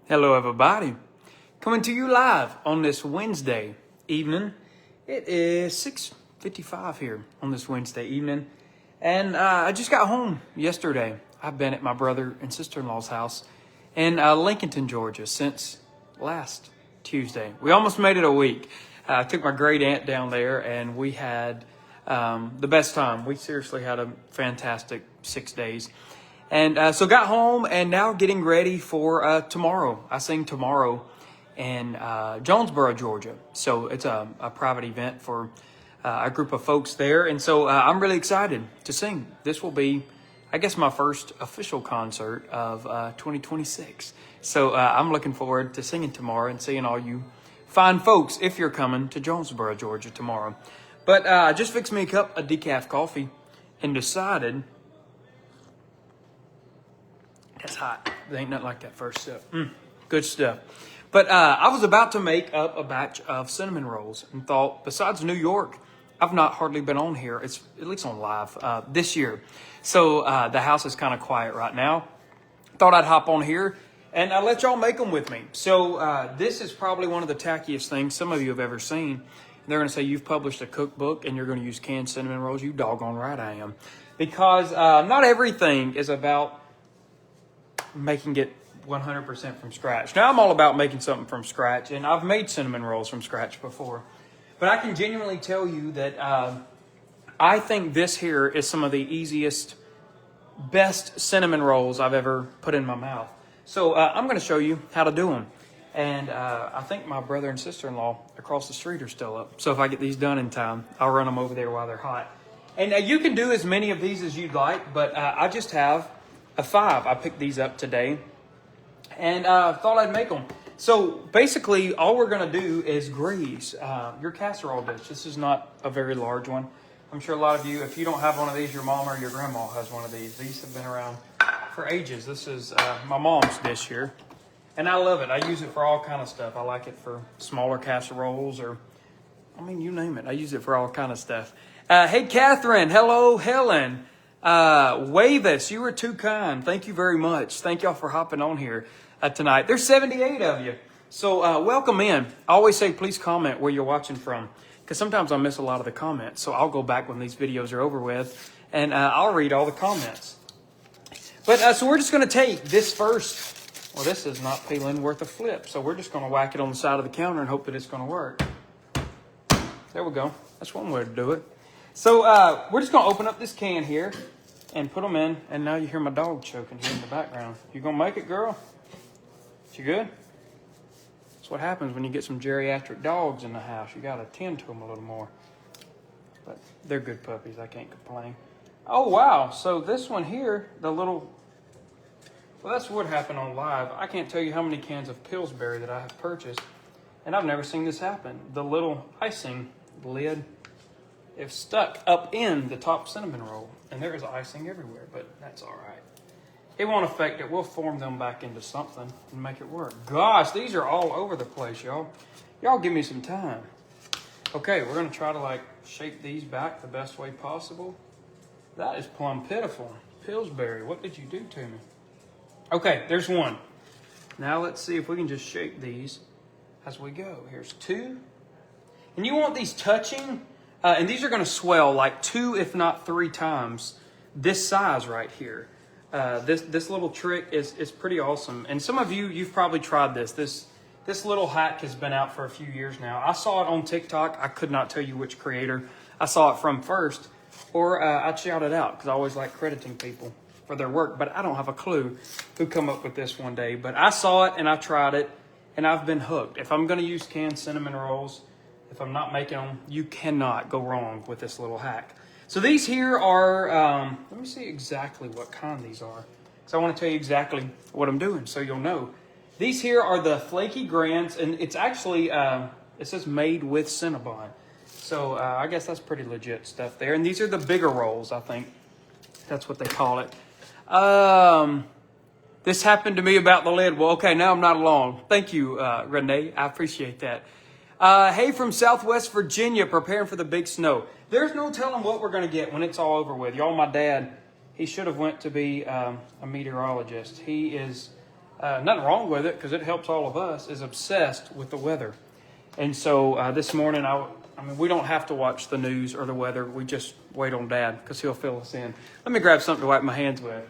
Hello, everybody. Coming to you live on this Wednesday evening. It is 6:55 here on this Wednesday evening. And I just got home yesterday. I've been at my brother and sister-in-law's house in Lincolnton, Georgia since last Tuesday. We almost made it a week. I took my great aunt down there and we had the best time. We seriously had a fantastic 6 days. And so got home and now getting ready for tomorrow. I sing tomorrow in Jonesboro, Georgia. So it's a private event for a group of folks there. And so I'm really excited to sing. This will be, I guess, my first official concert of 2026. So I'm looking forward to singing tomorrow and seeing all you fine folks if you're coming to Jonesboro, Georgia tomorrow. But I just fixed me a cup of decaf coffee and decided... That's hot. There ain't nothing like that first sip. Good stuff. But I was about to make up a batch of cinnamon rolls and thought, besides New York, I've not hardly been on here. It's at least on live this year. So the house is kind of quiet right now. Thought I'd hop on here and I'll let y'all make them with me. So this is probably one of the tackiest things some of you have ever seen. They're going to say you've published a cookbook and you're going to use canned cinnamon rolls. You doggone right I am. Because not everything is about making it 100% from scratch. Now, I'm all about making something from scratch, and I've made cinnamon rolls from scratch before. But I can genuinely tell you that I think this here is some of the easiest, best cinnamon rolls I've ever put in my mouth. So I'm going to show you how to do them. And I think my brother and sister-in-law across the street are still up. So if I get these done in time, I'll run them over there while they're hot. And you can do as many of these as you'd like, but I just have a 5. I picked these up today and thought I'd make them. So basically all we're going to do is grease your casserole dish. This is not a very large one. I'm sure a lot of you, if you don't have one of these, your mom or your grandma has one of these. These have been around for ages. This is my mom's dish here. And I love it. I use it for all kind of stuff. I like it for smaller casseroles or, I mean, you name it. I use it for all kind of stuff. Hey, Catherine. Hello, Helen. Wavis, you were too kind. Thank you very much. Thank y'all for hopping on here tonight. There's 78 of you. So welcome in. I always say please comment where you're watching from because sometimes I miss a lot of the comments. So I'll go back when these videos are over with and I'll read all the comments. But so we're just going to take this first. Well, this is not peeling worth a flip. So we're just going to whack it on the side of the counter and hope that it's going to work. There we go. That's one way to do it. So we're just going to open up this can here and put them in. And now you hear my dog choking here in the background. You going to make it, girl? You good? That's what happens when you get some geriatric dogs in the house. You got to tend to them a little more. But they're good puppies. I can't complain. Oh, wow. So this one here, the little... Well, that's what happened on live. I can't tell you how many cans of Pillsbury that I have purchased. And I've never seen this happen. The little icing lid... It's stuck up in the top cinnamon roll, and there is icing everywhere, but that's all right. It won't affect it. We'll form them back into something and make it work. Gosh, these are all over the place, y'all. Y'all give me some time. Okay, we're going to try to, shape these back the best way possible. That is plumb pitiful. Pillsbury, what did you do to me? Okay, there's one. Now let's see if we can just shape these as we go. Here's 2. And you want these touching... and these are going to swell like 2, if not 3 times this size right here. This little trick is pretty awesome. And some of you've probably tried this. This little hack has been out for a few years now. I saw it on TikTok. I could not tell you which creator I saw it from first. Or I'd shout it out because I always like crediting people for their work. But I don't have a clue who come up with this one day. But I saw it and I tried it and I've been hooked. If I'm going to use canned cinnamon rolls, if I'm not making them, you cannot go wrong with this little hack. So these here are, let me see exactly what kind these are. Because I want to tell you exactly what I'm doing so you'll know. These here are the Flaky Grands, and it's actually, it says made with Cinnabon. So I guess that's pretty legit stuff there. And these are the bigger rolls, I think. That's what they call it. This happened to me about the lid. Well, okay, now I'm not alone. Thank you, Renee. I appreciate that. Hey, from Southwest Virginia, preparing for the big snow. There's no telling what we're going to get when it's all over with. Y'all, my dad, he should have went to be a meteorologist. He is nothing wrong with it because it helps all of us, is obsessed with the weather. And so this morning, I mean, we don't have to watch the news or the weather. We just wait on Dad because he'll fill us in. Let me grab something to wipe my hands with.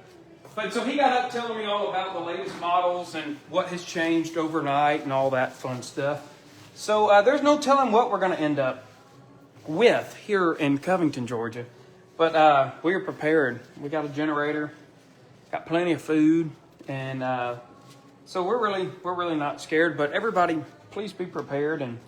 But so he got up telling me all about the latest models and what has changed overnight and all that fun stuff. So there's no telling what we're going to end up with here in Covington, Georgia. But we are prepared. We got a generator, got plenty of food, and so we're really not scared. But everybody, please be prepared and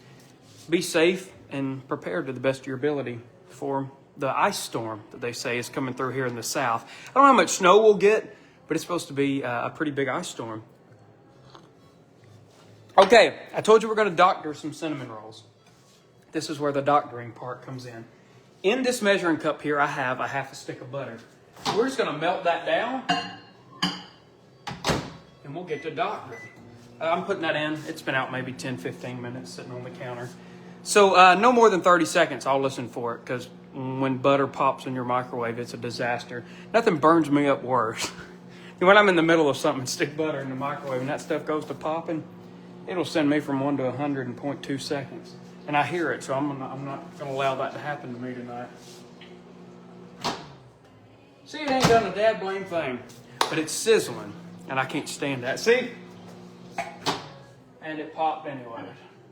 be safe and prepared to the best of your ability for the ice storm that they say is coming through here in the south. I don't know how much snow we'll get, but it's supposed to be a pretty big ice storm. Okay, I told you we're going to doctor some cinnamon rolls. This is where the doctoring part comes in. In this measuring cup here, I have a half a stick of butter. We're just going to melt that down, and we'll get to doctoring. I'm putting that in. It's been out maybe 10, 15 minutes sitting on the counter. So no more than 30 seconds, I'll listen for it, because when butter pops in your microwave, it's a disaster. Nothing burns me up worse. When I'm in the middle of something and stick butter in the microwave and that stuff goes to popping, it'll send me from 1 to 100 in 0.2 seconds. And I hear it, so I'm not going to allow that to happen to me tonight. See, it ain't done a dad blame thing, but it's sizzling, and I can't stand that. See? And it popped anyway.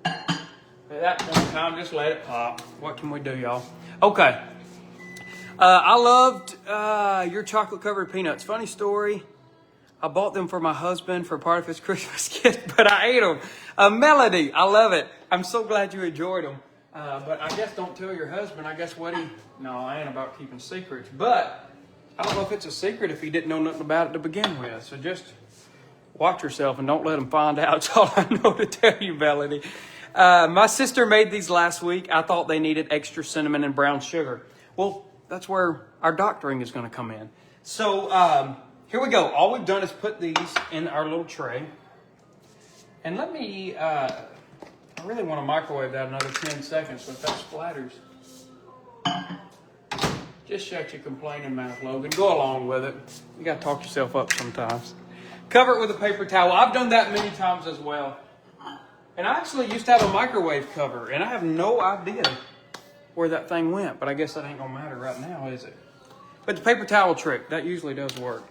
At that point in time, just let it pop. What can we do, y'all? Okay. I loved your chocolate-covered peanuts. Funny story. I bought them for my husband for part of his Christmas gift, but I ate them. Melody, I love it. I'm so glad you enjoyed them. But I guess don't tell your husband. I guess no, I ain't about keeping secrets. But I don't know if it's a secret if he didn't know nothing about it to begin with. So just watch yourself and don't let him find out. That's all I know to tell you, Melody. My sister made these last week. I thought they needed extra cinnamon and brown sugar. Well, that's where our doctoring is going to come in. So here we go. All we've done is put these in our little tray. And let me, I really want to microwave that another 10 seconds, so if that splatters, just shut your complaining mouth, Logan. Go along with it. You got to talk yourself up sometimes. Cover it with a paper towel. I've done that many times as well. And I actually used to have a microwave cover, and I have no idea where that thing went, but I guess that ain't gonna matter right now, is it? But the paper towel trick, that usually does work.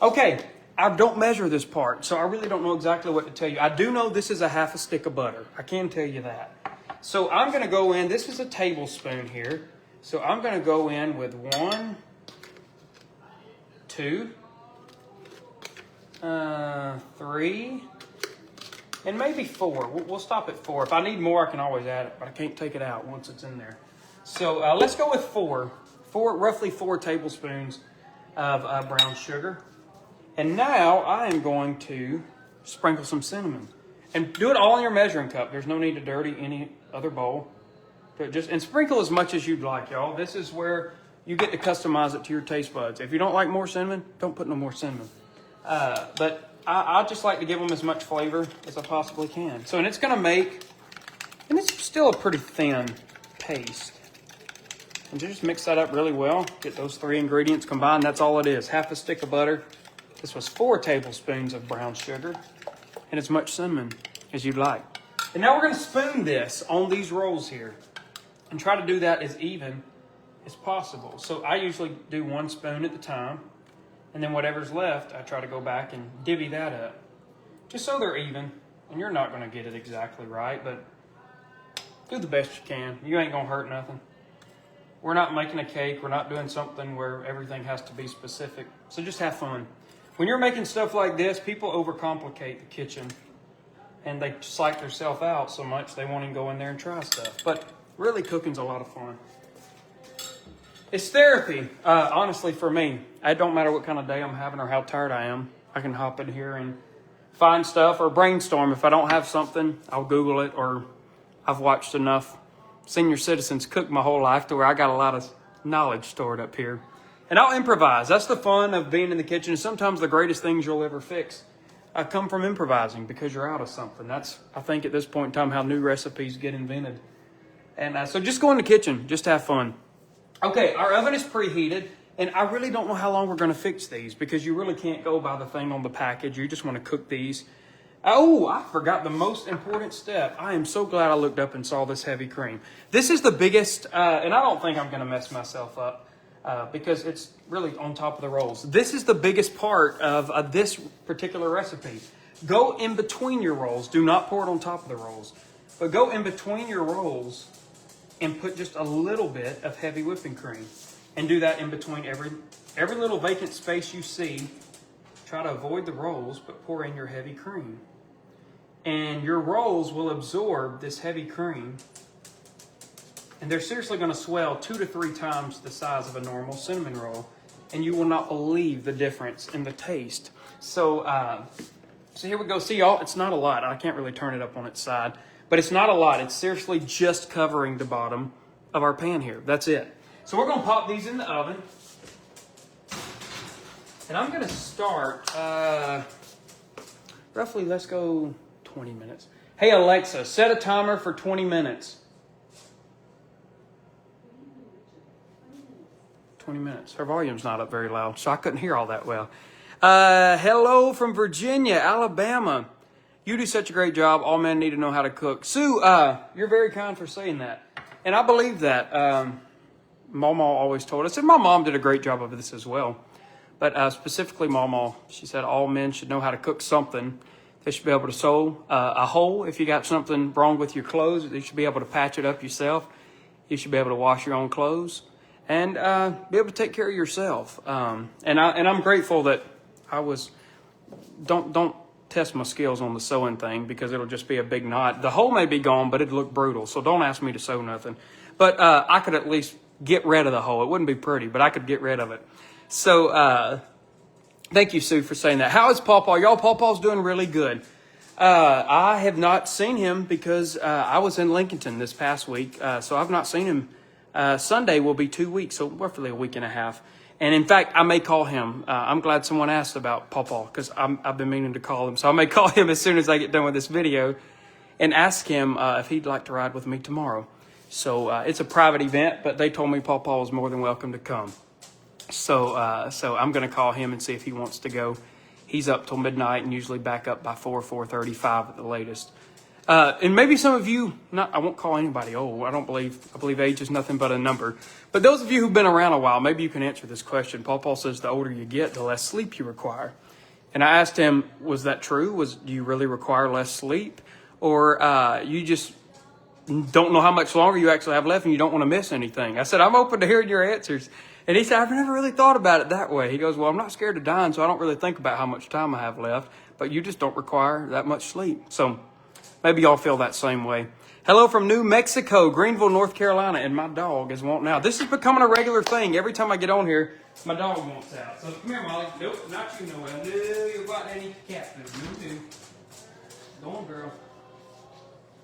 Okay, I don't measure this part, so I really don't know exactly what to tell you. I do know this is a half a stick of butter. I can tell you that. So I'm gonna go in, this is a tablespoon here. So I'm gonna go in with 1, 2, 3, and maybe 4. We'll stop at 4. If I need more, I can always add it, but I can't take it out once it's in there. So let's go with 4. Roughly 4 tablespoons of brown sugar. And now I am going to sprinkle some cinnamon. And do it all in your measuring cup. There's no need to dirty any other bowl. And sprinkle as much as you'd like, y'all. This is where you get to customize it to your taste buds. If you don't like more cinnamon, don't put no more cinnamon. But I just like to give them as much flavor as I possibly can. So, and it's going to make, and it's still a pretty thin paste. And just mix that up really well. Get those 3 ingredients combined. That's all it is. Half a stick of butter. This was 4 tablespoons of brown sugar. And as much cinnamon as you'd like. And now we're going to spoon this on these rolls here. And try to do that as even as possible. So I usually do 1 spoon at a time. And then whatever's left, I try to go back and divvy that up. Just so they're even. And you're not going to get it exactly right, but do the best you can. You ain't going to hurt nothing. We're not making a cake. We're not doing something where everything has to be specific. So just have fun. When you're making stuff like this, people overcomplicate the kitchen. And they psych themselves out so much they won't even go in there and try stuff. But really, cooking's a lot of fun. It's therapy, honestly, for me. It don't matter what kind of day I'm having or how tired I am. I can hop in here and find stuff or brainstorm. If I don't have something, I'll Google it, or I've watched enough senior citizens cook my whole life to where I got a lot of knowledge stored up here. And I'll improvise. That's the fun of being in the kitchen. Sometimes the greatest things you'll ever fix come from improvising because you're out of something. That's, I think, at this point in time, how new recipes get invented. And so just go in the kitchen. Just have fun. Okay, our oven is preheated, And I really don't know how long we're going to fix these because you really can't go by the thing on the package. You just want to cook these. Oh, I forgot the most important step. I am so glad I looked up and saw this heavy cream. This is the biggest, and I don't think I'm going to mess myself up because it's really on top of the rolls. This is the biggest part of this particular recipe. Go in between your rolls. Do not pour it on top of the rolls. But go in between your rolls and put just a little bit of heavy whipping cream. And do that in between every little vacant space you see. Try to avoid the rolls, but pour in your heavy cream. And your rolls will absorb this heavy cream. And they're seriously going to swell 2 to 3 times the size of a normal cinnamon roll. And you will not believe the difference in the taste. So here we go. See, y'all, it's not a lot. I can't really turn it up on its side. But it's not a lot. It's seriously just covering the bottom of our pan here. That's it. So we're going to pop these in the oven. And I'm going to start roughly, let's go 20 minutes. Hey, Alexa, set a timer for 20 minutes. 20 minutes. Her volume's not up very loud, so I couldn't hear all that well. Hello from Virginia, Alabama. You do such a great job. All men need to know how to cook. Sue, you're very kind for saying that. And I believe that. Mama always told us, and my mom did a great job of this as well. But specifically, Mama, she said all men should know how to cook something. They should be able to sew a hole if you got something wrong with your clothes. You should be able to patch it up yourself. You should be able to wash your own clothes and be able to take care of yourself. And I'm grateful that I was. Don't test my skills on the sewing thing because it'll just be a big knot. The hole may be gone, but it'd look brutal. So don't ask me to sew nothing. But I could at least get rid of the hole. It wouldn't be pretty, but I could get rid of it. So thank you, Sue, for saying that. How is Pawpaw? Y'all, Pawpaw's doing really good. I have not seen him because I was in Lincolnton this past week. So I've not seen him. Sunday will be 2 weeks, so roughly a week and a half. And in fact, I may call him. I'm glad someone asked about Pawpaw because I've been meaning to call him. So I may call him as soon as I get done with this video and ask him if he'd like to ride with me tomorrow. So it's a private event, but they told me Pawpaw was more than welcome to come. So I'm going to call him and see if he wants to go. He's up till midnight and usually back up by 4:35 at the latest. And maybe some of you, I won't call anybody old. I believe age is nothing but a number. But those of you who've been around a while, maybe you can answer this question. Paul says the older you get, the less sleep you require. And I asked him, was that true? Do you really require less sleep? Or you just don't know how much longer you actually have left and you don't want to miss anything? I said, I'm open to hearing your answers. And he said, I've never really thought about it that way. He goes, well, I'm not scared of dying, so I don't really think about how much time I have left. But you just don't require that much sleep. So maybe y'all feel that same way. Hello from New Mexico, Greenville, North Carolina. And my dog is wanting out. This is becoming a regular thing. Every time I get on here, my dog wants out. So come here, Molly. Nope, not you, Noel. No, you're about to eat cat food. You too. Go on, girl.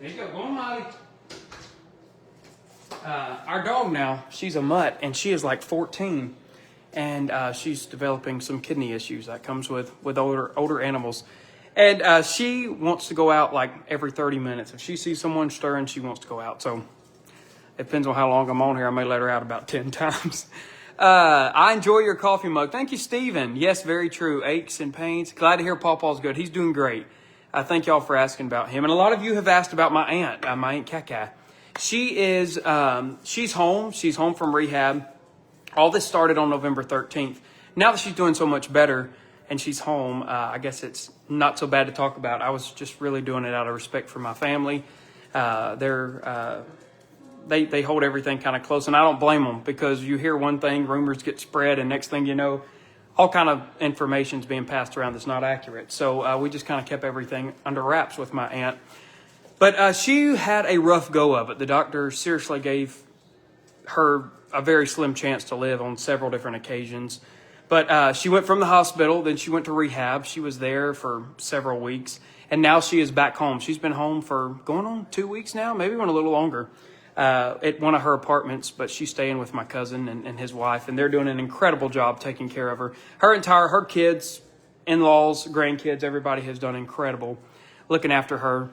There you go. Go on, Molly. Our dog now, she's a mutt, and she is like 14. And she's developing some kidney issues that comes with older animals. And she wants to go out like every 30 minutes. If she sees someone stirring, she wants to go out. So it depends on how long I'm on here. I may let her out about 10 times. I enjoy your coffee mug. Thank you, Stephen. Yes, very true. Aches and pains. Glad to hear Pawpaw's good. He's doing great. Thank y'all for asking about him. And a lot of you have asked about my aunt Kaka. She is, she's home. She's home from rehab. All this started on November 13th. Now that she's doing so much better and she's home, I guess it's not so bad to talk about. I was just really doing it out of respect for my family. They hold everything kind of close, and I don't blame them because you hear one thing, rumors get spread, and next thing you know, all kind of information is being passed around that's not accurate. So we just kind of kept everything under wraps with my aunt. But she had a rough go of it. The doctor seriously gave her a very slim chance to live on several different occasions. But she went from the hospital, then she went to rehab. She was there for several weeks, and now she is back home. She's been home for going on 2 weeks now, maybe even a little longer, at one of her apartments. But she's staying with my cousin and his wife, and they're doing an incredible job taking care of her. Her kids, in-laws, grandkids, everybody has done incredible looking after her.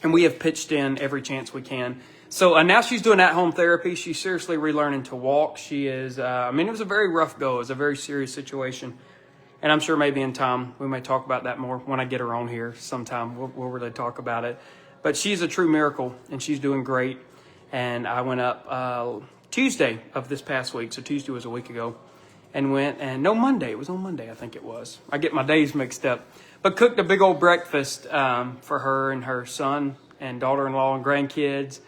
And we have pitched in every chance we can. So now she's doing at-home therapy. She's seriously relearning to walk. She is, I mean, it was a very rough go. It was a very serious situation. And I'm sure maybe in time we may talk about that more when I get her on here sometime. We'll really talk about it. But she's a true miracle, and she's doing great. And I went up Tuesday of this past week. So Tuesday was a week ago. And went, and no, Monday. It was on Monday, I think it was. I get my days mixed up. But cooked a big old breakfast for her and her son and daughter-in-law and grandkids.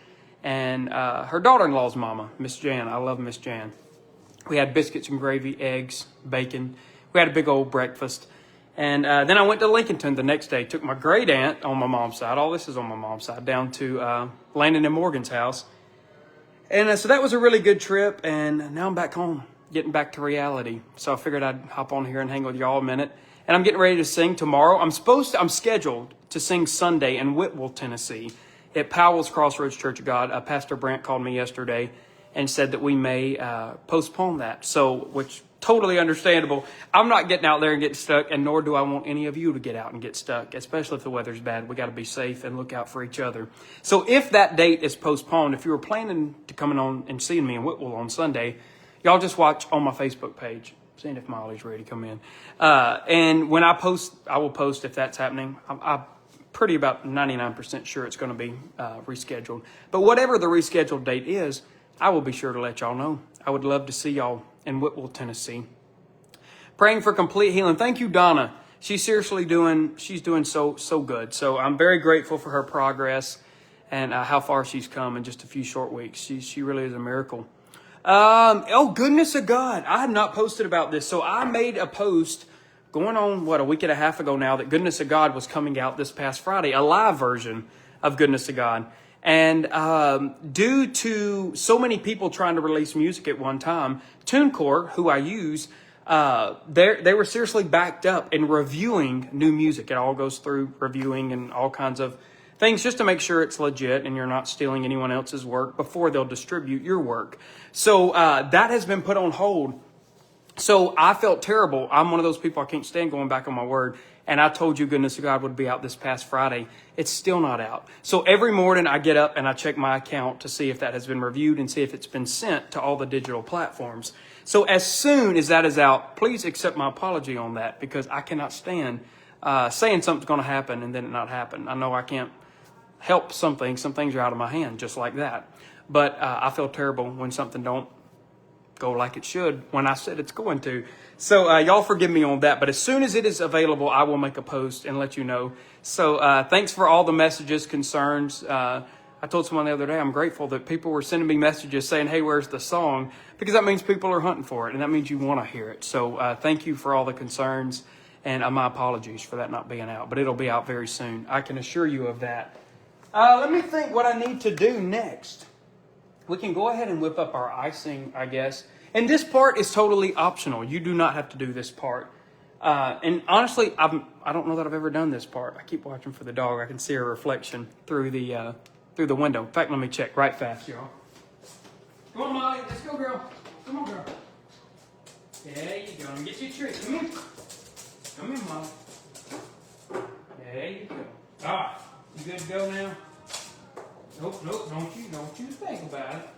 And her daughter-in-law's mama, Miss Jan. I love Miss Jan. We had biscuits and gravy, eggs, bacon. We had a big old breakfast. And then I went to Lincolnton the next day. Took my great aunt on my mom's side. All this is on my mom's side. Down to Landon and Morgan's house. And so that was a really good trip. And now I'm back home, getting back to reality. So I figured I'd hop on here and hang with y'all a minute. And I'm getting ready to sing tomorrow. I'm scheduled to sing Sunday in Whitwell, Tennessee, at Powell's Crossroads Church of God. Pastor Brant called me yesterday and said that we may postpone that. So, which totally understandable. I'm not getting out there and getting stuck, and nor do I want any of you to get out and get stuck, especially if the weather's bad. We got to be safe and look out for each other. So if that date is postponed, if you were planning to come on and seeing me in Whitwell on Sunday, y'all just watch on my Facebook page. Seeing if Molly's ready to come in. And when I post, I will post if that's happening. I'm pretty about 99% sure it's going to be rescheduled. But whatever the rescheduled date is, I will be sure to let y'all know. I would love to see y'all in Whitwell, Tennessee. Praying for complete healing. Thank you, Donna. She's doing so good. So I'm very grateful for her progress and how far she's come in just a few short weeks. She really is a miracle. Oh, goodness of God. I had not posted about this. So I made a post going on, a week and a half ago now, that Goodness of God was coming out this past Friday, a live version of Goodness of God. And due to so many people trying to release music at one time, TuneCore, who I use, they were seriously backed up in reviewing new music. It all goes through reviewing and all kinds of things just to make sure it's legit and you're not stealing anyone else's work before they'll distribute your work. So that has been put on hold. So I felt terrible. I'm one of those people, I can't stand going back on my word. And I told you Goodness of God would be out this past Friday. It's still not out. So every morning I get up and I check my account to see if that has been reviewed and see if it's been sent to all the digital platforms. So as soon as that is out, please accept my apology on that, because I cannot stand saying something's going to happen and then it not happen. I know I can't help something. Some things are out of my hand, just like that. But I feel terrible when something don't go like it should when I said it's going to. So y'all forgive me on that. But as soon as it is available, I will make a post and let you know. So thanks for all the messages, concerns. I told someone the other day, I'm grateful that people were sending me messages saying, hey, where's the song? Because that means people are hunting for it, and that means you want to hear it. So thank you for all the concerns, and my apologies for that not being out. But it'll be out very soon. I can assure you of that. Let me think what I need to do next. We can go ahead and whip up our icing, I guess. And this part is totally optional. You do not have to do this part. And honestly, I don't know that I've ever done this part. I keep watching for the dog. I can see her reflection through the window. In fact, let me check right fast, y'all. Come on, Molly. Let's go, girl. Come on, girl. There you go. And get you a treat. Come here. Come here, Molly. There you go. All right. You good to go now? Nope. Don't you think about it.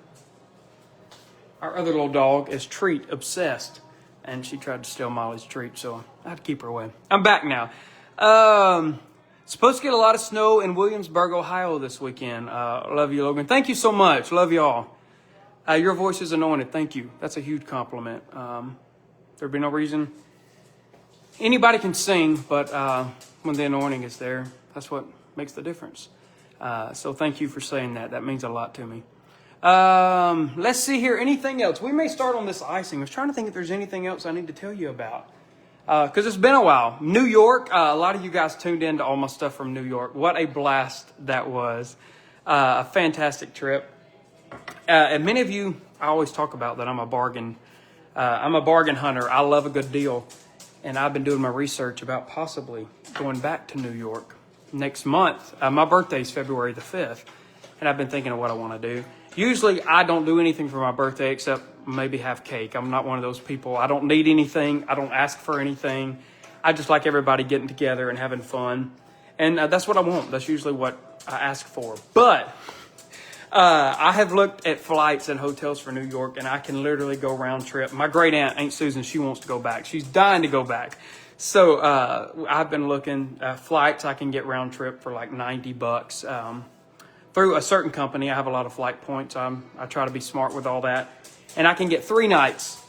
Our other little dog is treat obsessed, and she tried to steal Molly's treat, so I had to keep her away. I'm back now. Supposed to get a lot of snow in Williamsburg, Ohio this weekend. Love you, Logan. Thank you so much. Love y'all. Your voice is anointed. Thank you. That's a huge compliment. There'd be no reason. Anybody can sing, but when the anointing is there, that's what makes the difference. So thank you for saying that. That means a lot to me. Let's see here. Anything else? We may start on this icing. I was trying to think if there's anything else I need to tell you about. Because it's been a while. New York, a lot of you guys tuned in to all my stuff from New York. What a blast that was. A fantastic trip. And many of you, I always talk about that I'm a bargain hunter. I love a good deal. And I've been doing my research about possibly going back to New York next month. My birthday's February the 5th. And I've been thinking of what I want to do. Usually I don't do anything for my birthday except maybe have cake. I'm not one of those people. I don't need anything. I don't ask for anything. I just like everybody getting together and having fun. And that's what I want. That's usually what I ask for. But I have looked at flights and hotels for New York, and I can literally go round trip. My great aunt Susan, she wants to go back. She's dying to go back. So I've been looking at flights. I can get round trip for like $90 through a certain company. I have a lot of flight points. I try to be smart with all that, and I can get 3 nights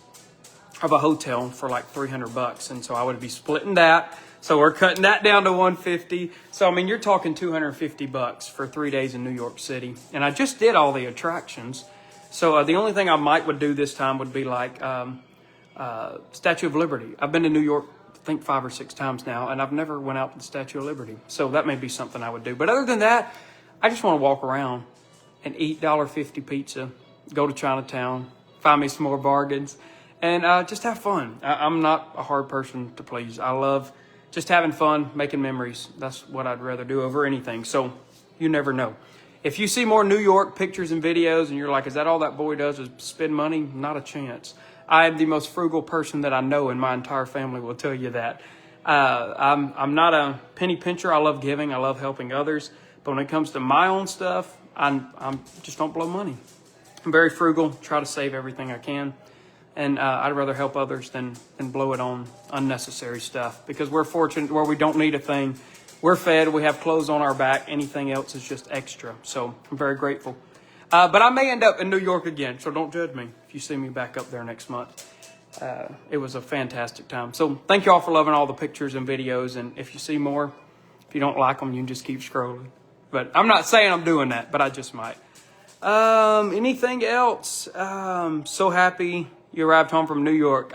of a hotel for like $300, and so I would be splitting that. So we're cutting that down to $150. So I mean, you're talking $250 for 3 days in New York City, and I just did all the attractions. So the only thing I would do this time would be like Statue of Liberty. I've been to New York, I think 5 or 6 times now, and I've never went out to the Statue of Liberty. So that may be something I would do. But other than that, I just want to walk around and eat $1.50 pizza, go to Chinatown, find me some more bargains, and just have fun. I'm not a hard person to please. I love just having fun, making memories. That's what I'd rather do over anything. So you never know. If you see more New York pictures and videos and you're like, is that all that boy does is spend money? Not a chance. I am the most frugal person that I know, and my entire family will tell you that. I'm not a penny pincher. I love giving. I love helping others. But when it comes to my own stuff, I'm just don't blow money. I'm very frugal, try to save everything I can. And I'd rather help others than blow it on unnecessary stuff, because we're fortunate where we don't need a thing. We're fed. We have clothes on our back. Anything else is just extra. So I'm very grateful. But I may end up in New York again, so don't judge me if you see me back up there next month. It was a fantastic time. So thank you all for loving all the pictures and videos. And if you see more, if you don't like them, you can just keep scrolling. But I'm not saying I'm doing that, but I just might. Anything else? So happy you arrived home from New York.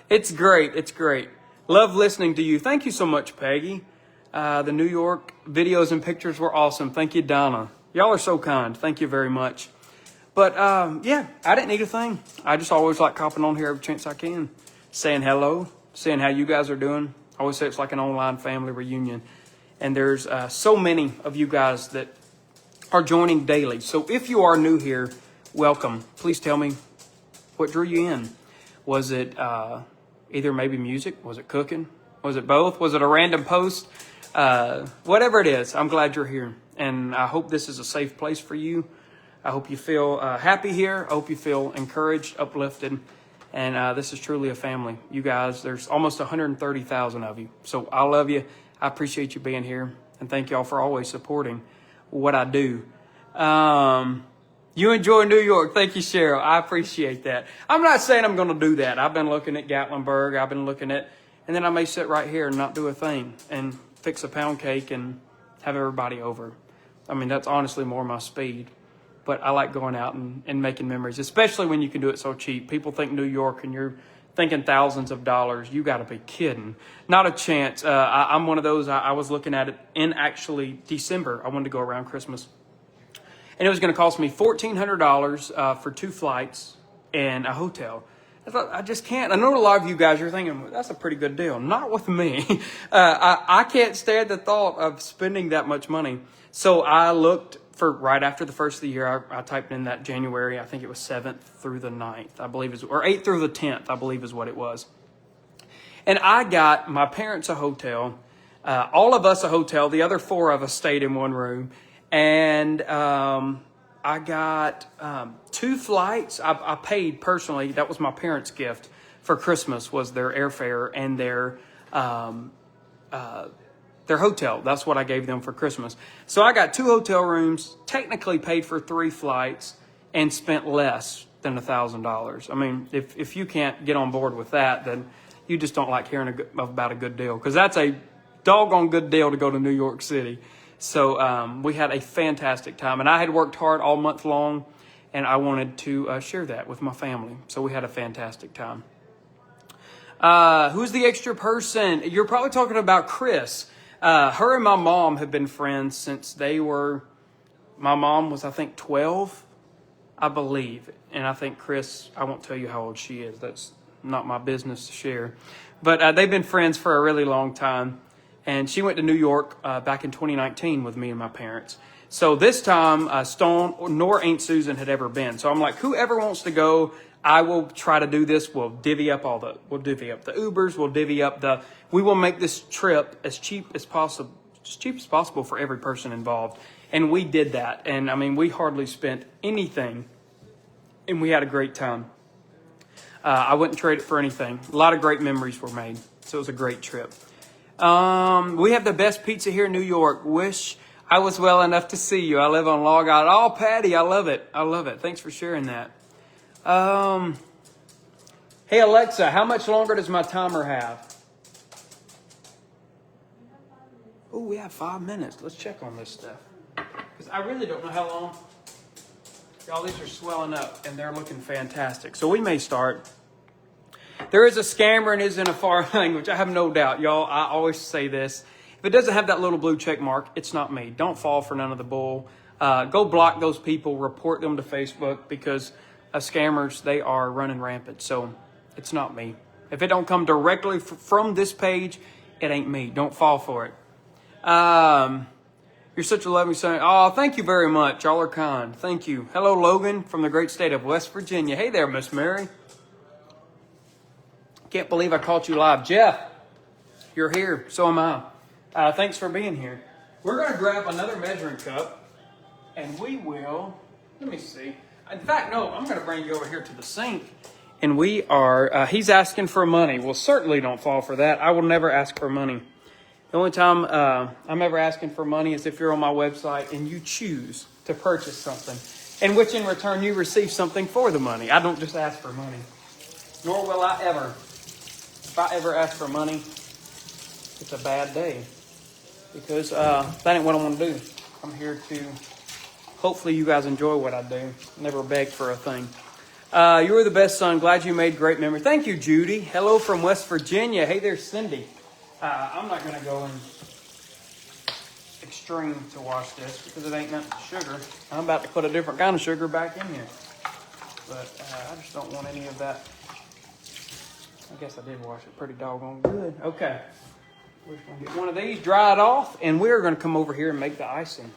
It's great. It's great. Love listening to you. Thank you so much, Peggy. The New York videos and pictures were awesome. Thank you, Donna. Y'all are so kind. Thank you very much. But, yeah, I didn't need a thing. I just always like hopping on here every chance I can. Saying hello, seeing how you guys are doing. I always say it's like an online family reunion. And there's so many of you guys that are joining daily. So if you are new here, welcome. Please tell me what drew you in. Was it either maybe music? Was it cooking? Was it both? Was it a random post? Whatever it is, I'm glad you're here. And I hope this is a safe place for you. I hope you feel happy here. I hope you feel encouraged, uplifted. And this is truly a family. You guys, there's almost 130,000 of you. So I love you. I appreciate you being here. And thank y'all for always supporting what I do. You enjoy New York. Thank you, Cheryl. I appreciate that. I'm not saying I'm going to do that. I've been looking at Gatlinburg. I've been looking at, and then I may sit right here and not do a thing and fix a pound cake and have everybody over. I mean, that's honestly more my speed. But I like going out and making memories, especially when you can do it so cheap. People think New York and you're thinking thousands of dollars. You got to be kidding. Not a chance. I'm one of those. I was looking at it in actually December. I wanted to go around Christmas. And it was going to cost me $1,400 for 2 flights and a hotel. I thought, I just can't. I know a lot of you guys are thinking, well, that's a pretty good deal. Not with me. I can't stand the thought of spending that much money. So I looked for right after the first of the year. I typed in that January. I think it was 7th through the 9th, I believe, or 8th through the 10th, I believe is what it was. And I got my parents a hotel, all of us a hotel. The other 4 of us stayed in one room. And I got 2 flights. I paid personally. That was my parents' gift for Christmas, was their airfare and their hotel. That's what I gave them for Christmas. So I got 2 hotel rooms, technically paid for 3 flights, and spent less than $1,000. I mean, if you can't get on board with that, then you just don't like hearing about a good deal, because that's a doggone good deal to go to New York City. So we had a fantastic time, and I had worked hard all month long, and I wanted to share that with my family. So we had a fantastic time. Who's the extra person? You're probably talking about Chris. Her and my mom have been friends since my mom was, I think, 12, I believe. And I think Chris, I won't tell you how old she is. That's not my business to share. But they've been friends for a really long time. And she went to New York back in 2019 with me and my parents. So this time, Stone nor Aunt Susan had ever been. So I'm like, whoever wants to go, I will try to do this. We'll divvy up we'll divvy up the Ubers. We will make this trip as cheap as possible. as cheap as possible for every person involved. And we did that. And I mean, we hardly spent anything, and we had a great time. I wouldn't trade it for anything. A lot of great memories were made. So it was a great trip. We have the best pizza here in New York. Wish I was well enough to see you. I live on Long Island. Oh, Patty, I love it. I love it. Thanks for sharing that. Hey, Alexa, how much longer does my timer have? Oh, we have 5 minutes. Let's check on this stuff. Because I really don't know how long. Y'all, these are swelling up, and they're looking fantastic. So we may start. There is a scammer and is in a foreign language. I have no doubt. Y'all, I always say this. If it doesn't have that little blue check mark, it's not me. Don't fall for none of the bull. Go block those people. Report them to Facebook because scammers, they are running rampant. So it's not me. If it don't come directly from this page, it ain't me. Don't fall for it. You're such a loving son. Oh, thank you very much. Y'all are kind. Thank you. Hello, Logan from the great state of West Virginia. Hey there, Miss Mary. Can't believe I caught you live. Jeff, you're here. So am I. Thanks for being here. We're going to grab another measuring cup, and we will, let me see. In fact, no, I'm going to bring you over here to the sink, and we are, he's asking for money. Well, certainly don't fall for that. I will never ask for money. The only time I'm ever asking for money is if you're on my website and you choose to purchase something, in which in return you receive something for the money. I don't just ask for money, nor will I ever. If I ever ask for money, it's a bad day, because that ain't what I want to do. I'm here to, hopefully you guys enjoy what I do. Never beg for a thing. You were the best, son. Glad you made great memory. Thank you, Judy. Hello from West Virginia. Hey there, Cindy. I'm not going to go in extreme to wash this because it ain't nothing sugar. I'm about to put a different kind of sugar back in here. But I just don't want any of that. I guess I did wash it pretty doggone good. Okay. We're just going to get one of these dried off, and we're going to come over here and make the icing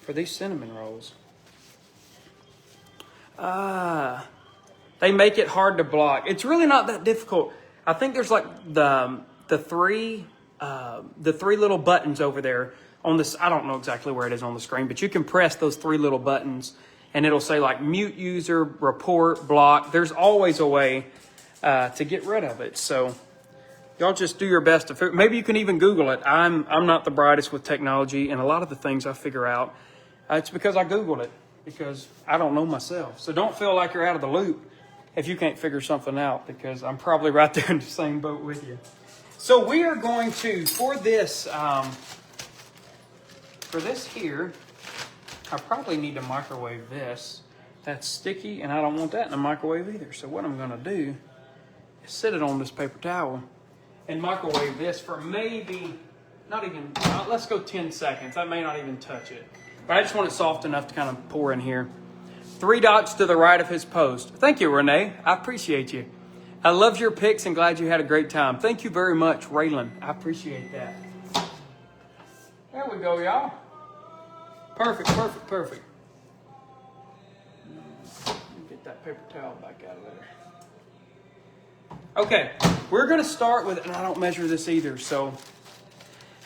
for these cinnamon rolls. They make it hard to block. It's really not that difficult. I think there's like the three little buttons over there on this. I don't know exactly where it is on the screen, but you can press those three little buttons and it'll say like mute user, report, block. There's always a way to get rid of it. So y'all just do your best to figure. Maybe you can even Google it. I'm not the brightest with technology, and a lot of the things I figure out, it's because I Googled it, because I don't know myself. So don't feel like you're out of the loop if you can't figure something out, because I'm probably right there in the same boat with you. So we are going to, for this here, I probably need to microwave this. That's sticky, and I don't want that in the microwave either. So what I'm going to do is set it on this paper towel and microwave this for maybe, not even, let's go 10 seconds. I may not even touch it. But I just want it soft enough to kind of pour in here. 3 dots to the right of his post. Thank you, Renee. I appreciate you. I loved your pics and glad you had a great time. Thank you very much, Raylan. I appreciate that. There we go, y'all. Perfect, perfect, perfect. Get that paper towel back out of there. Okay, we're going to start with, and I don't measure this either, so.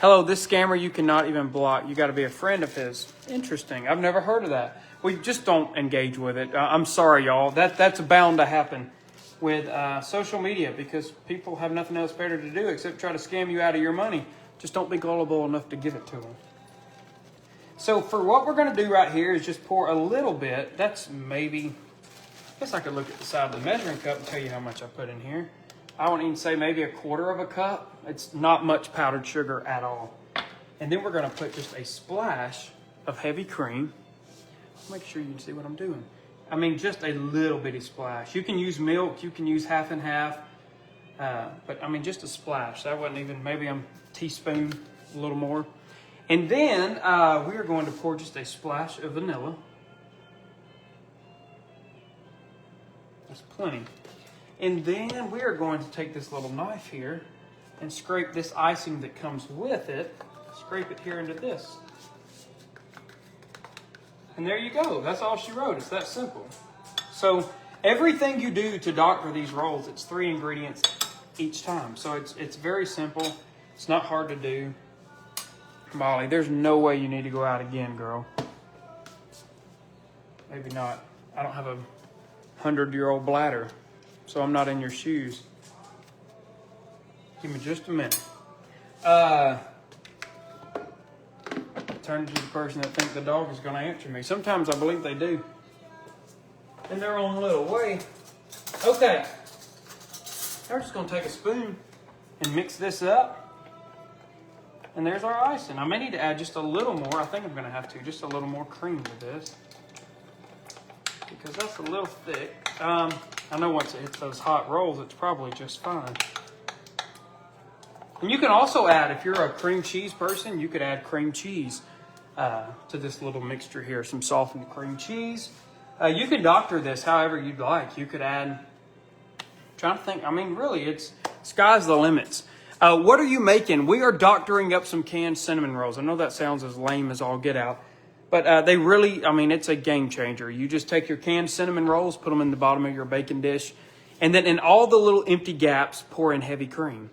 Hello, this scammer you cannot even block. You got to be a friend of his. Interesting. I've never heard of that. We just don't engage with it. I'm sorry, y'all. That's bound to happen with social media, because people have nothing else better to do except try to scam you out of your money. Just don't be gullible enough to give it to them. So for what we're going to do right here is just pour a little bit. That's maybe, I guess I could look at the side of the measuring cup and tell you how much I put in here. I won't even say maybe 1/4 cup. It's not much powdered sugar at all. And then we're going to put just a splash of heavy cream. Make sure you can see what I'm doing. I mean, just a little bitty splash. You can use milk. You can use half and half. But, I mean, just a splash. That wasn't even, maybe a teaspoon, a little more. And then we are going to pour just a splash of vanilla. That's plenty. And then we are going to take this little knife here and scrape this icing that comes with it. Scrape it here into this. And there you go. That's all she wrote. It's that simple. So everything you do to doctor these rolls, it's 3 ingredients each time. So it's very simple. It's not hard to do. Molly, there's no way you need to go out again, girl. Maybe not. I don't have a 100-year-old bladder, so I'm not in your shoes. Give me just a minute. Turn to the person that thinks the dog is going to answer me. Sometimes I believe they do. In their own little way. Okay. Now we're just going to take a spoon and mix this up. And there's our icing. I may need to add just a little more. I think I'm going to have to. Just a little more cream to this. Because that's a little thick. I know once it hits those hot rolls, it's probably just fine. And you can also add, if you're a cream cheese person, you could add cream cheese to this little mixture here. Some softened cream cheese. You can doctor this however you'd like. You could add, trying to think, I mean, really, it's sky's the limits. What are you making? We are doctoring up some canned cinnamon rolls. I know that sounds as lame as all get out. But they really, I mean, it's a game changer. You just take your canned cinnamon rolls, put them in the bottom of your baking dish, and then in all the little empty gaps, pour in heavy cream.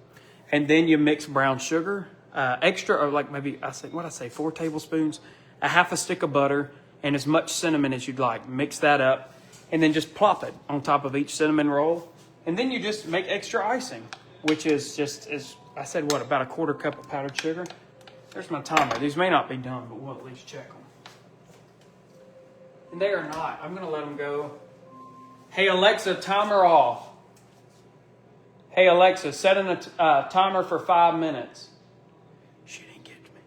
And then you mix brown sugar, extra, or like maybe, 4 tablespoons, a half a stick of butter, and as much cinnamon as you'd like. Mix that up, and then just plop it on top of each cinnamon roll. And then you just make extra icing, which is just, as I said, what, about a 1/4 cup of powdered sugar? There's my timer. These may not be done, but we'll at least check them. And they are not. I'm going to let them go. Hey, Alexa, timer off. Hey, Alexa, set a timer for 5 minutes. She didn't get me.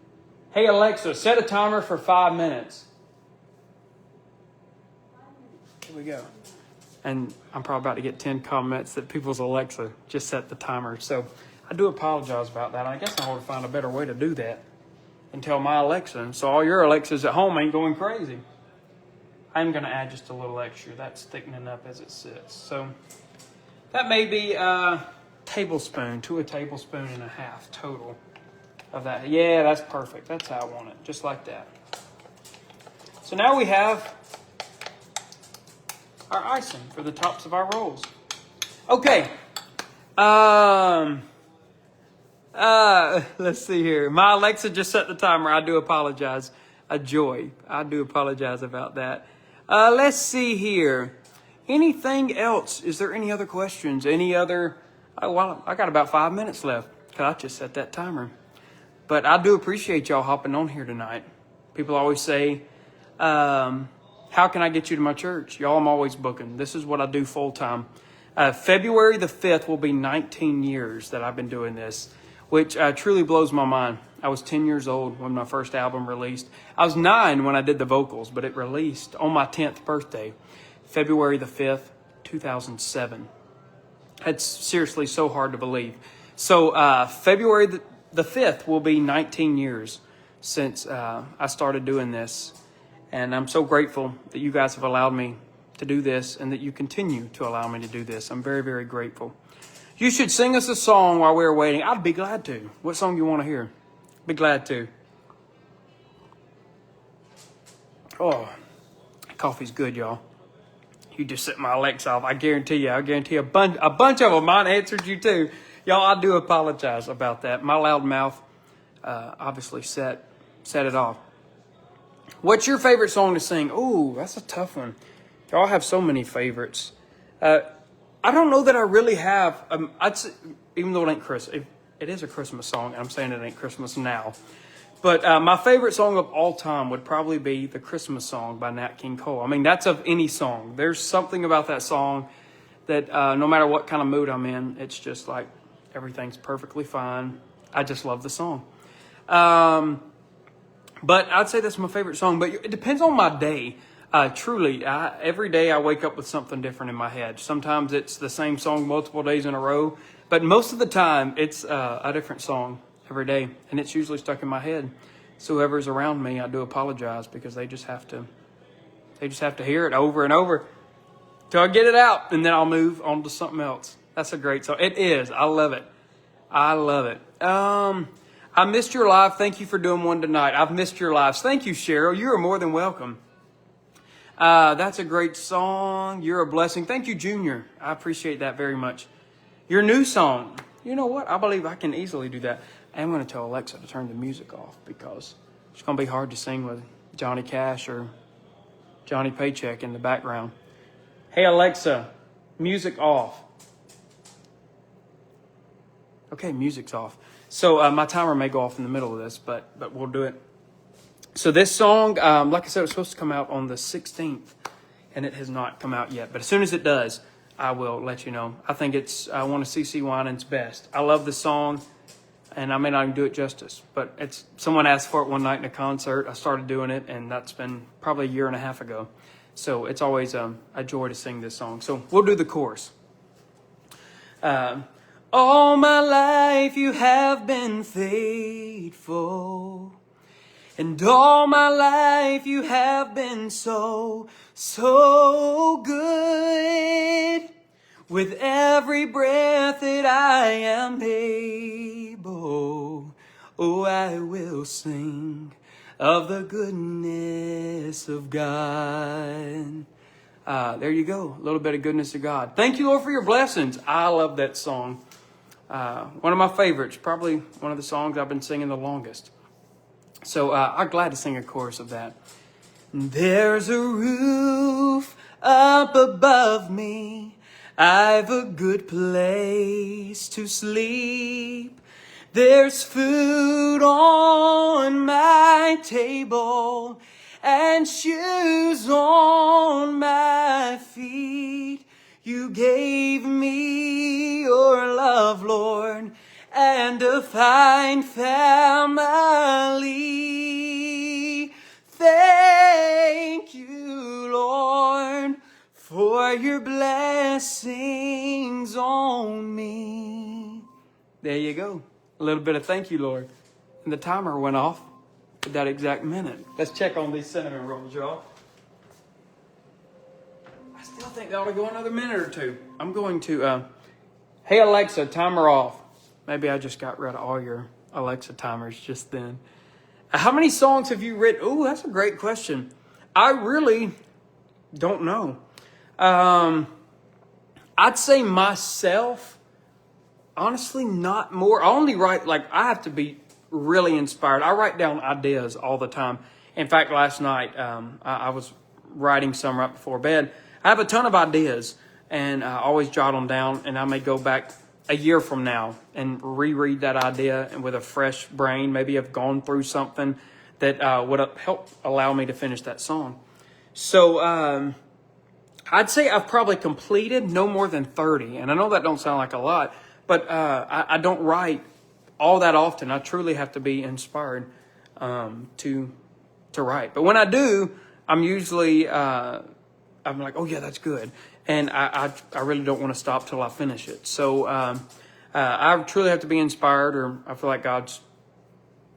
Hey, Alexa, set a timer for 5 minutes. Here we go. And I'm probably about to get 10 comments that people's Alexa just set the timer. So I do apologize about that. I guess I want to find a better way to do that and tell my Alexa. So all your Alexas at home ain't going crazy. I'm going to add just a little extra. That's thickening up as it sits. So that may be a tablespoon to a tablespoon and a half total of that. Yeah, that's perfect. That's how I want it. Just like that. So now we have our icing for the tops of our rolls. Okay. Let's see here. My Alexa just set the timer. I do apologize. A joy. I do apologize about that. Let's see here. Anything else? Is there any other questions? Any other? Well, I got about 5 minutes left because I just set that timer. But I do appreciate y'all hopping on here tonight. People always say, how can I get you to my church? Y'all, I'm always booking. This is what I do full time. February the 5th will be 19 years that I've been doing this, which truly blows my mind. I was 10 years old when my first album released. I was 9 when I did the vocals, but it released on my 10th birthday, February the 5th, 2007. It's seriously so hard to believe. So February the 5th will be 19 years since I started doing this. And I'm so grateful that you guys have allowed me to do this and that you continue to allow me to do this. I'm very, very grateful. You should sing us a song while we're waiting. I'd be glad to. What song you want to hear? Be glad to. Oh, coffee's good, y'all. You just set my Alexa off. I guarantee you a bunch of them might answered you too. Y'all, I do apologize about that. My loud mouth obviously set it off. What's your favorite song to sing? Ooh, that's a tough one. Y'all have so many favorites. I don't know that I really have. I'd say, even though it ain't Christmas, it is a Christmas song. I'm saying it ain't Christmas now. But my favorite song of all time would probably be the Christmas song by Nat King Cole. I mean, that's of any song. There's something about that song that no matter what kind of mood I'm in, it's just like everything's perfectly fine. I just love the song. But I'd say that's my favorite song. But it depends on my day. Truly, every day I wake up with something different in my head. Sometimes it's the same song multiple days in a row. But most of the time, it's a different song every day. And it's usually stuck in my head. So whoever's around me, I do apologize because they just have to hear it over and over till I get it out. And then I'll move on to something else. That's a great song. It is. I love it. I love it. I missed your live. Thank you for doing one tonight. I've missed your lives. Thank you, Cheryl. You are more than welcome. That's a great song. You're a blessing. Thank you, Junior. I appreciate that very much. Your new song. You know what? I believe I can easily do that. I'm going to tell Alexa to turn the music off because it's going to be hard to sing with Johnny Cash or Johnny Paycheck in the background. Hey, Alexa, music off. Okay, music's off. So my timer may go off in the middle of this, but we'll do it. So this song, like I said, it was supposed to come out on the 16th, and it has not come out yet. But as soon as it does, I will let you know. I think it's one of CeCe Winans' best. I love the song, and I may not even do it justice, but it's someone asked for it one night in a concert. I started doing it, and that's been probably a year and a half ago. So it's always a joy to sing this song. So we'll do the chorus. All my life you have been faithful, and all my life you have been so, so good. With every breath that I am able, oh, I will sing of the goodness of God. There you go, a little bit of goodness of God. Thank you, Lord, for your blessings. I love that song. One of my favorites, probably one of the songs I've been singing the longest. So I'm glad to sing a chorus of that. There's a roof up above me. I've a good place to sleep. There's food on my table and shoes on my feet. You gave me your love, Lord, and a fine family. Thank you, Lord, for your blessings on me. There you go. A little bit of thank you, Lord. And the timer went off at that exact minute. Let's check on these cinnamon rolls, y'all. I still think they ought to go another minute or two. I'm going to, hey Alexa, timer off. Maybe I just got rid of all your Alexa timers just then. How many songs have you written? Oh, that's a great question. I really don't know. I'd say myself, honestly, not more. I only write, I have to be really inspired. I write down ideas all the time. In fact, last night, I was writing some right before bed. I have a ton of ideas, and I always jot them down, and I may go back a year from now and reread that idea and with a fresh brain. Maybe I've gone through something that would help allow me to finish that song. So I'd say I've probably completed no more than 30. And I know that don't sound like a lot, but I don't write all that often. I truly have to be inspired to write. But when I do, I'm usually, I'm like, oh yeah, that's good. And I really don't want to stop till I finish it. So I truly have to be inspired, or I feel like God's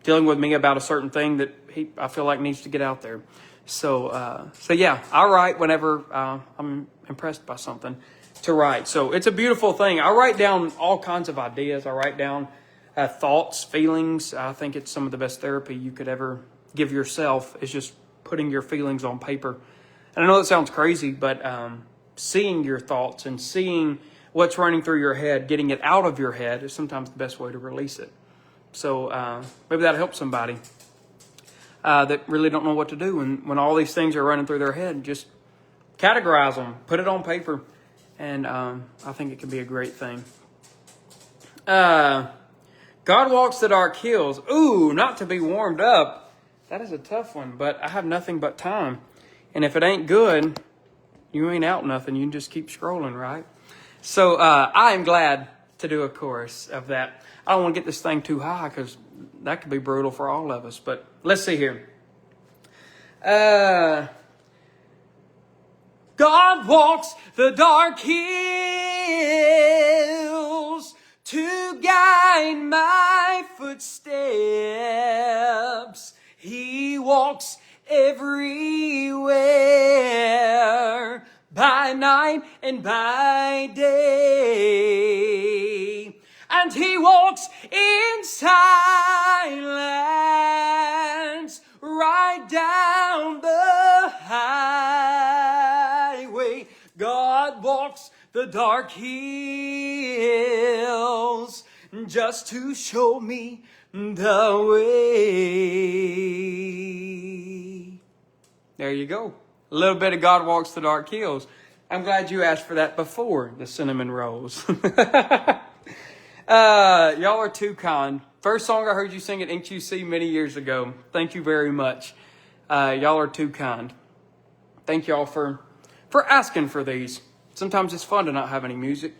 dealing with me about a certain thing that I feel like needs to get out there. So yeah, I write whenever I'm impressed by something to write. So it's a beautiful thing. I write down all kinds of ideas. I write down thoughts, feelings. I think it's some of the best therapy you could ever give yourself is just putting your feelings on paper. And I know that sounds crazy, but seeing your thoughts and seeing what's running through your head, getting it out of your head is sometimes the best way to release it. So maybe that'll help somebody that really don't know what to do. And when all these things are running through their head, just categorize them, put it on paper. And I think it can be a great thing. God walks the dark hills. Ooh, not to be warmed up. That is a tough one, but I have nothing but time. And if it ain't good, you ain't out nothing. You can just keep scrolling, right? So I am glad to do a chorus of that. I don't want to get this thing too high because that could be brutal for all of us. But let's see here. God walks the dark hills to guide my footsteps. He walks everywhere, by night and by day. And he walks in silence, right down the highway. God walks the dark hills just to show me the way. There you go. A little bit of God Walks the Dark Hills. I'm glad you asked for that before the cinnamon rolls. Y'all are too kind. First song I heard you sing at HUC many years ago. Thank you very much. Y'all are too kind. Thank y'all for asking for these. Sometimes it's fun to not have any music.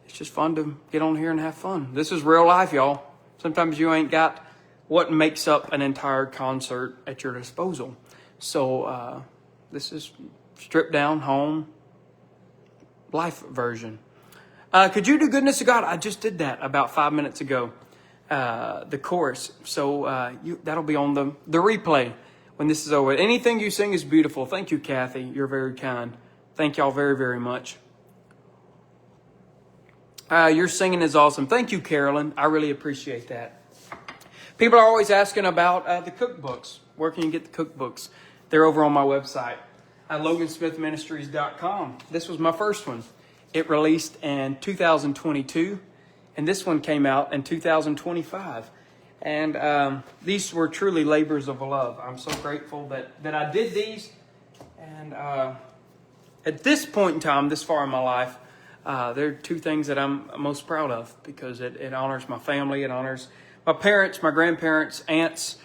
It's just fun to get on here and have fun. This is real life, y'all. Sometimes you ain't got what makes up an entire concert at your disposal. So this is stripped down home life version. Could you do Goodness of God? I just did that about 5 minutes ago. The chorus. So that'll be on the replay when this is over. Anything you sing is beautiful. Thank you, Kathy. You're very kind. Thank y'all very, very much. Your singing is awesome. Thank you, Carolyn. I really appreciate that. People are always asking about the cookbooks. Where can you get the cookbooks? They're over on my website, LoganSmithMinistries.com. This was my first one. It released in 2022, and this one came out in 2025. And these were truly labors of love. I'm so grateful that I did these. And at this point in time, this far in my life, there are two things that I'm most proud of, because it honors my family. It honors my parents, my grandparents, aunts,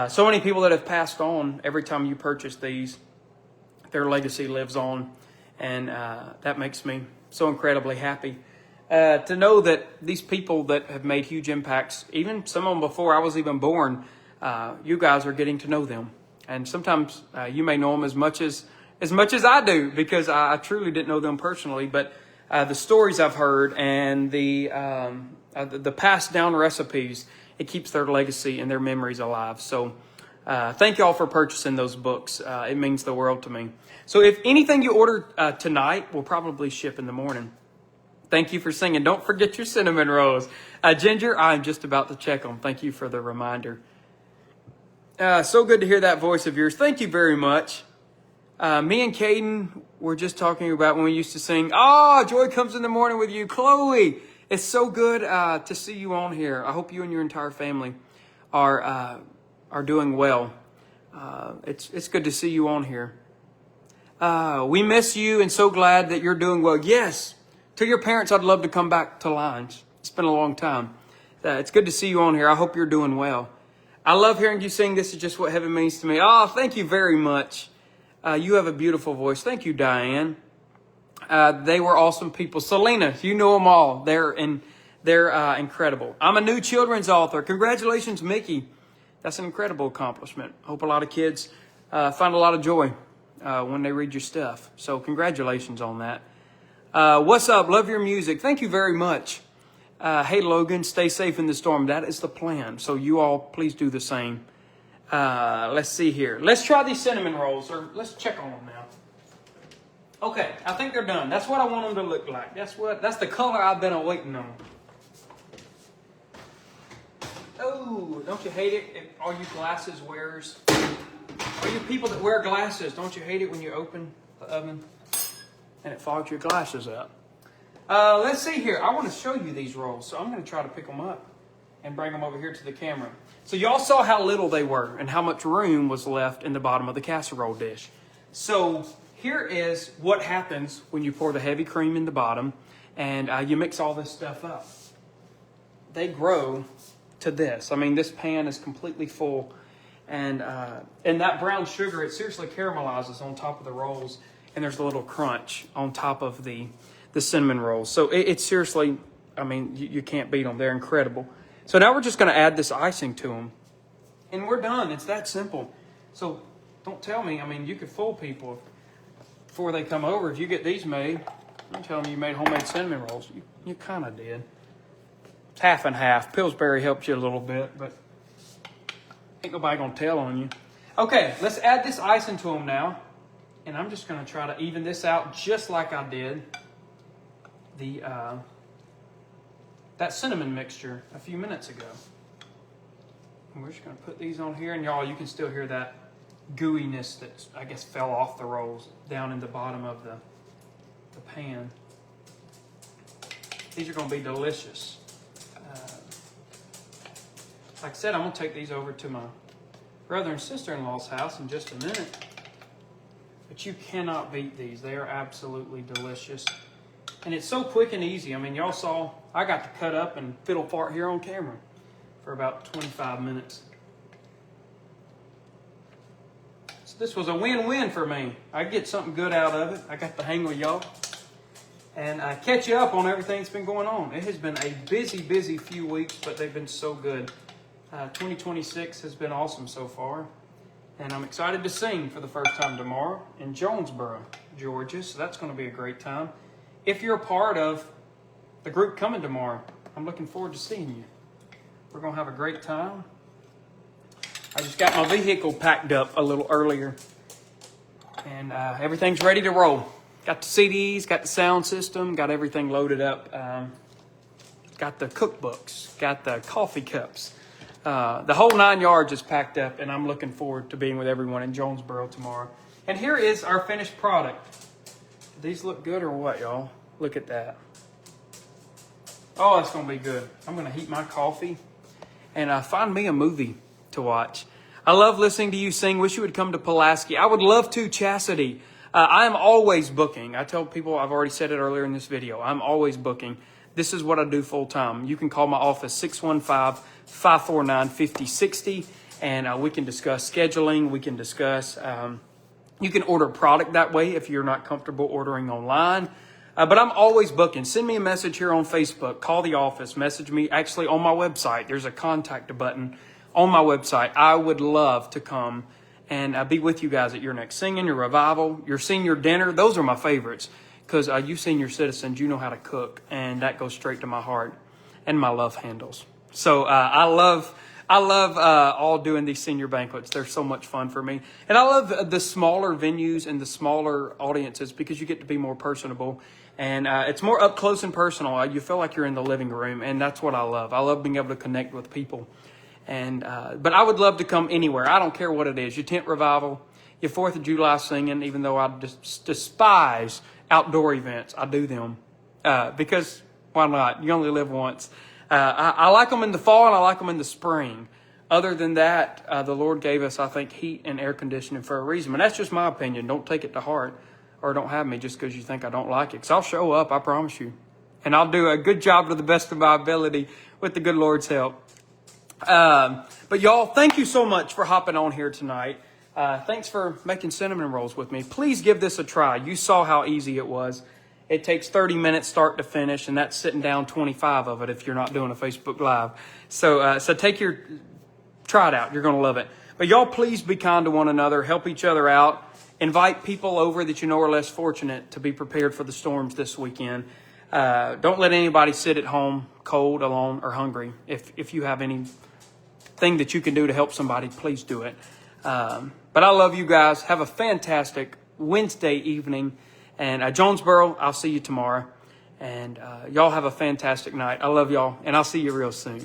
so many people that have passed on. Every time you purchase these, their legacy lives on. And that makes me so incredibly happy to know that these people that have made huge impacts, even some of them before I was even born, you guys are getting to know them. And sometimes you may know them as much as I do, because I truly didn't know them personally. But the stories I've heard and the passed down recipes, it keeps their legacy and their memories alive. So thank y'all for purchasing those books. It means the world to me. So if anything you order tonight will probably ship in the morning. Thank you for singing. Don't forget your cinnamon rolls. Ginger, I'm just about to check them. Thank you for the reminder. So good to hear that voice of yours. Thank you very much. Me and Caden were just talking about when we used to sing, Joy Comes in the Morning with You. Chloe, it's so good to see you on here. I hope you and your entire family are doing well. It's good to see you on here. We miss you and so glad that you're doing well. Yes, to your parents, I'd love to come back to Lines. It's been a long time. It's good to see you on here. I hope you're doing well. I love hearing you sing This Is Just What Heaven Means to Me. Thank you very much. You have a beautiful voice. Thank you, Diane. They were awesome people. Selena, you know them all. They're incredible. I'm a new children's author. Congratulations, Mickey. That's an incredible accomplishment. Hope a lot of kids find a lot of joy when they read your stuff. So congratulations on that. What's up? Love your music. Thank you very much. Hey, Logan, stay safe in the storm. That is the plan. So you all please do the same. Let's see here. Let's try these cinnamon rolls, or let's check on them now. Okay, I think they're done. That's what I want them to look like. That's the color I've been waiting on. Oh, don't you hate it? All you glasses wearers, all you people that wear glasses, don't you hate it when you open the oven and it fogs your glasses up? Let's see here. I want to show you these rolls, so I'm going to try to pick them up and bring them over here to the camera. So y'all saw how little they were and how much room was left in the bottom of the casserole dish. So here is what happens when you pour the heavy cream in the bottom and you mix all this stuff up. They grow to this. I mean, this pan is completely full. And that brown sugar, it seriously caramelizes on top of the rolls. And there's a little crunch on top of the cinnamon rolls. So it's seriously, I mean, you can't beat them. They're incredible. So now we're just going to add this icing to them. And we're done. It's that simple. So don't tell me, I mean, you could fool people before they come over. If you get these made, I'm telling you made homemade cinnamon rolls. You kind of did. It's half and half. Pillsbury helps you a little bit, but ain't nobody going to tell on you. Okay, let's add this icing to them now. And I'm just going to try to even this out just like I did that cinnamon mixture a few minutes ago. And we're just going to put these on here. And y'all, you can still hear that gooiness that I guess fell off the rolls down in the bottom of the pan. These are going to be delicious. Like I said, I'm going to take these over to my brother and sister-in-law's house in just a minute. But you cannot beat these. They are absolutely delicious. And it's so quick and easy. I mean, y'all saw I got to cut up and fiddle fart here on camera for about 25 minutes. So this was a win-win for me. I get something good out of it. I got to hang with y'all. And I catch you up on everything that's been going on. It has been a busy, busy few weeks, but they've been so good. 2026 has been awesome so far. And I'm excited to sing for the first time tomorrow in Jonesboro, Georgia. So that's going to be a great time. If you're a part of the group coming tomorrow, I'm looking forward to seeing you. We're going to have a great time. I just got my vehicle packed up a little earlier. And everything's ready to roll. Got the CDs, got the sound system, got everything loaded up. Got the cookbooks, got the coffee cups. The whole 9 yards is packed up, and I'm looking forward to being with everyone in Jonesboro tomorrow. And here is our finished product. Do these look good or what, y'all? Look at that. Oh, that's going to be good. I'm going to heat my coffee and find me a movie to watch. I love listening to you sing. Wish you would come to Pulaski. I would love to, Chastity. I am always booking. I tell people, I've already said it earlier in this video, I'm always booking. This is what I do full time. You can call my office 615-549-5060, and we can discuss scheduling. We can discuss, you can order product that way if you're not comfortable ordering online. But I'm always booking. Send me a message here on Facebook. Call the office. Message me actually on my website. There's a contact button on my website. I would love to come and be with you guys at your next singing, your revival, your senior dinner. Those are my favorites because you senior citizens, you know how to cook, and that goes straight to my heart and my love handles. So I love all doing these senior banquets. They're so much fun for me. And I love the smaller venues and the smaller audiences because you get to be more personable. And it's more up close and personal. You feel like you're in the living room, and that's what I love. I love being able to connect with people. And but I would love to come anywhere. I don't care what it is. Your tent revival, your 4th of July singing, even though I despise outdoor events, I do them because why not? You only live once. I like them in the fall and I like them in the spring. Other than that, the Lord gave us, I think, heat and air conditioning for a reason. And that's just my opinion. Don't take it to heart or don't have me just because you think I don't like it. Because I'll show up, I promise you. And I'll do a good job to the best of my ability with the good Lord's help. But y'all, thank you so much for hopping on here tonight. Thanks for making cinnamon rolls with me. Please give this a try. You saw how easy it was. It takes 30 minutes start to finish, and that's sitting down 25 of it if you're not doing a Facebook Live. So try it out. You're going to love it. But y'all, please be kind to one another. Help each other out. Invite people over that you know are less fortunate to be prepared for the storms this weekend. Don't let anybody sit at home cold, alone, or hungry. If you have anything that you can do to help somebody, please do it. But I love you guys. Have a fantastic Wednesday evening. And Jonesboro, I'll see you tomorrow. And y'all have a fantastic night. I love y'all, and I'll see you real soon.